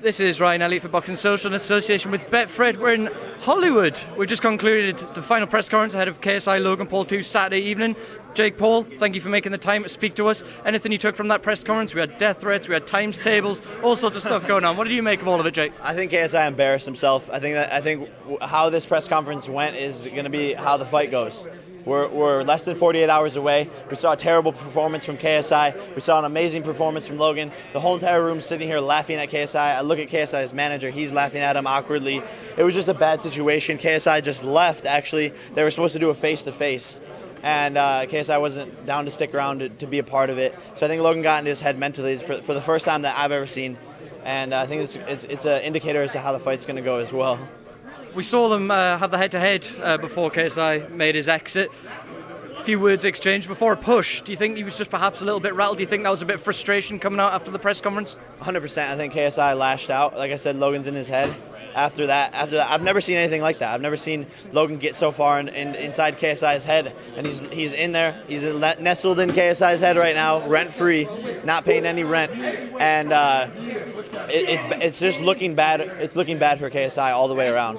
This is Ryan Elliott for Boxing Social in association with Betfred. We're in Hollywood. We've just concluded the final press conference ahead of KSI Logan Paul 2 Saturday evening. Jake Paul, thank you for making the time to speak to us. Anything you took from that press conference? We had death threats, we had times tables, all sorts of stuff going on. What did you make of all of it, Jake? I think KSI embarrassed himself. I think how this press conference went is going to be how the fight goes. We're less than 48 hours away. We saw a terrible performance from KSI. We saw an amazing performance from Logan. The whole entire room sitting here laughing at KSI. I look at KSI's manager. He's laughing at him awkwardly. It was just a bad situation. KSI just left, actually. They were supposed to do a face-to-face. And KSI wasn't down to stick around to be a part of it. So I think Logan got into his head mentally for the first time that I've ever seen. And I think it's an indicator as to how the fight's going to go as well. We saw them have the head-to-head before KSI made his exit. A few words exchanged before a push. Do you think he was just perhaps a little bit rattled? Do you think that was a bit of frustration coming out after the press conference? 100%. I think KSI lashed out. Like I said, Logan's in his head. After that, I've never seen anything like that. I've never seen Logan get so far inside KSI's head, and he's in there. He's nestled in KSI's head right now, rent-free, not paying any rent, and it's just looking bad. It's looking bad for KSI all the way around.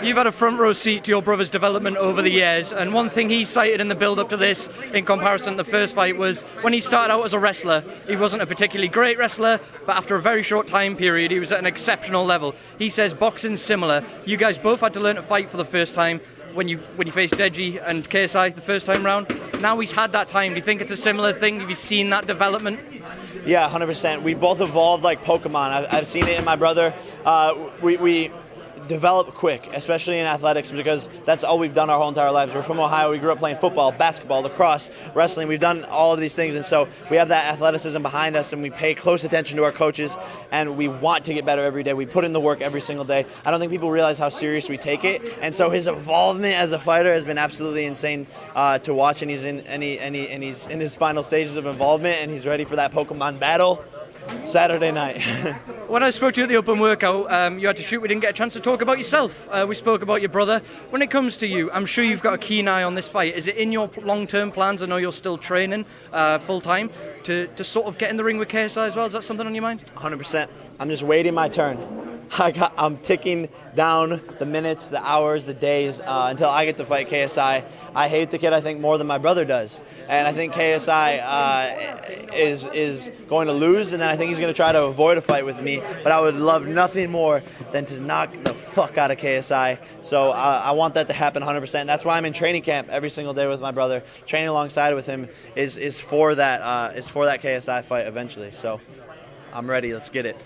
You've had a front row seat to your brother's development over the years, and one thing he cited in the build-up to this, in comparison to the first fight, was when he started out as a wrestler, he wasn't a particularly great wrestler, but after a very short time period, he was at an exceptional level. He says boxing's similar. You guys both had to learn to fight for the first time when you faced Deji and KSI the first time round. Now he's had that time. Do you think it's a similar thing? Have you seen that development? Yeah, 100%. We've both evolved like Pokemon. I've seen it in my brother. We develop quick, especially in athletics, because that's all we've done our whole entire lives. We're from Ohio. We grew up playing football, basketball, lacrosse, wrestling. We've done all of these things, and so we have that athleticism behind us, and we pay close attention to our coaches, and we want to get better every day. We put in the work every single day. I don't think people realize how serious we take it, and so his involvement as a fighter has been absolutely insane to watch, and he's in his final stages of involvement, and he's ready for that Pokemon battle Saturday night. When I spoke to you at the open workout, you had to shoot. We didn't get a chance to talk about yourself. We spoke about your brother. When it comes to you, I'm sure you've got a keen eye on this fight. Is it in your long-term plans? I know you're still training full-time to sort of get in the ring with KSI as well. Is that something on your mind? 100%. I'm just waiting my turn. I'm ticking down the minutes, the hours, the days until I get to fight KSI. I hate the kid, I think, more than my brother does. And I think KSI is going to lose, and then I think he's going to try to avoid a fight with me. But I would love nothing more than to knock the fuck out of KSI. So I want that to happen 100%. That's why I'm in training camp every single day with my brother. Training alongside with him is for that KSI fight eventually. So I'm ready. Let's get it.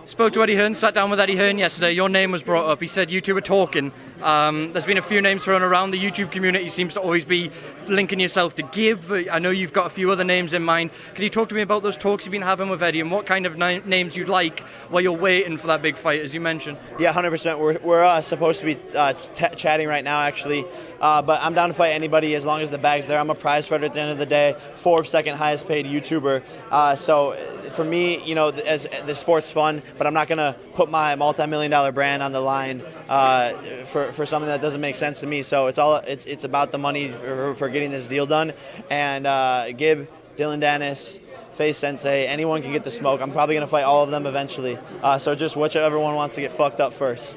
Spoke to Eddie Hearn, sat down with Eddie Hearn yesterday. Your name was brought up. He said you two were talking. There's been a few names thrown around. The YouTube community seems to always be linking yourself to Gib. I know you've got a few other names in mind. Can you talk to me about those talks you've been having with Eddie and what kind of names you'd like while you're waiting for that big fight, as you mentioned? Yeah, 100%. We're supposed to be chatting right now, actually. But I'm down to fight anybody as long as the bag's there. I'm a prize fighter at the end of the day. Forbes' second highest paid YouTuber. So for me, as the sport's fun, but I'm not going to put my multi-million-dollar brand on the line for something that doesn't make sense to me. So it's about the money for getting this deal done. And Gib, Dylan Dennis, Face Sensei, anyone can get the smoke. I'm probably going to fight all of them eventually. So just whichever one wants to get fucked up first.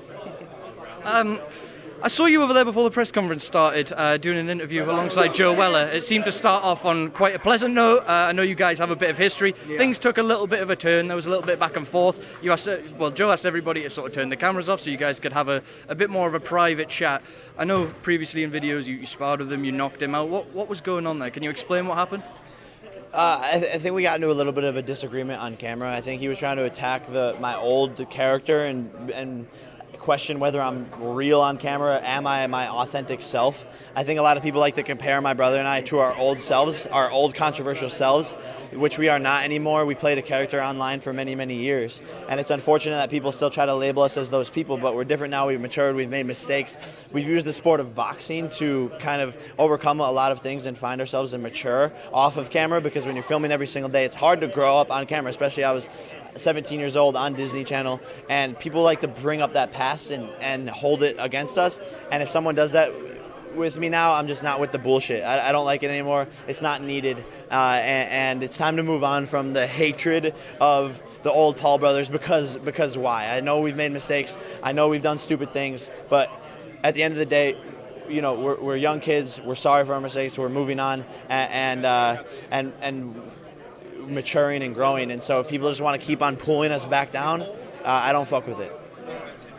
I saw you over there before the press conference started doing an interview alongside Joe Weller. It seemed to start off on quite a pleasant note. I know you guys have a bit of history. Yeah. Things took a little bit of a turn. There was a little bit back and forth. Joe asked everybody to sort of turn the cameras off so you guys could have a bit more of a private chat. I know previously in videos you sparred with him, you knocked him out. What was going on there? Can you explain what happened? I think we got into a little bit of a disagreement on camera. I think he was trying to attack my old character and question whether I'm real on camera. Am I my authentic self? I think a lot of people like to compare my brother and I to our old selves, our old controversial selves, which we are not anymore. We played a character online for many, many years, and it's unfortunate that people still try to label us as those people, but we're different now. We've matured. We've made mistakes. We've used the sport of boxing to kind of overcome a lot of things and find ourselves and mature off of camera, because when you're filming every single day, it's hard to grow up on camera, especially I was 17 years old on Disney Channel, and people like to bring up that past and hold it against us. And if someone does that with me now, I'm just not with the bullshit. I don't like it anymore. It's not needed, and it's time to move on from the hatred of the old Paul brothers because why? I know we've made mistakes. I know we've done stupid things, but at the end of the day, you know, we're young kids. We're sorry for our mistakes. We're moving on and maturing and growing. And so if people just want to keep on pulling us back down, I don't fuck with it.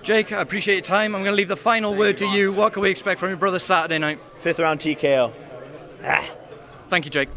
Jake, I appreciate your time. I'm going to leave the final word to you. What can we expect from your brother Saturday night? 5th round TKO. Thank you, Jake.